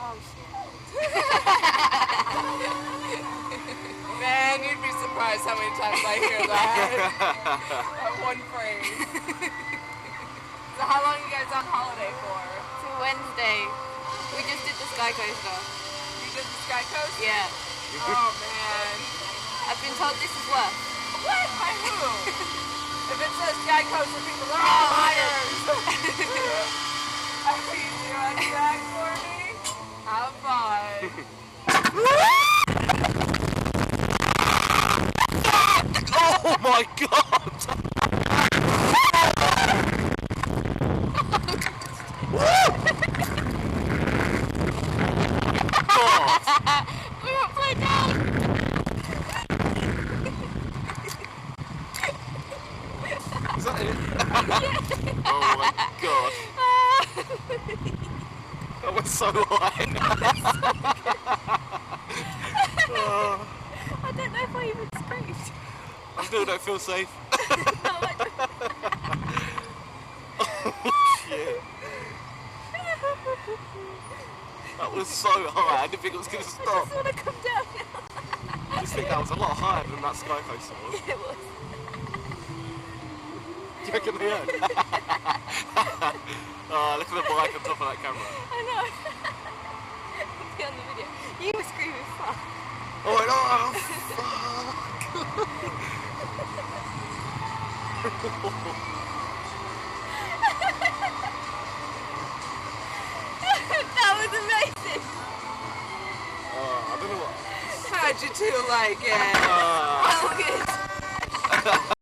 Oh shit. Man, you'd be surprised how many times I hear that. That one phrase. So how long are you guys on holiday for? Till Wednesday. We just did the Sky Coaster. You did the Sky Coast? Yeah. Oh man. I've been told this is worse. What? By who? If it says Sky Coaster, people are all liars. Are you doing Jack for me? Have fun. Oh my god! We got played down. Is that it? Oh my god. That went so high. I don't know if I even screamed. I still don't feel safe. Shit. That was so high, I didn't think it was going to I stop. just want to come down now. I just think that was a lot higher than that Sky Coaster was. It was. Do you reckon they heard? Oh, look at the bike on top of that camera. I know. It'll be on the video. You were screaming fuck. Oh my god! That was amazing. I don't know what. How'd you two like it? Oh, good.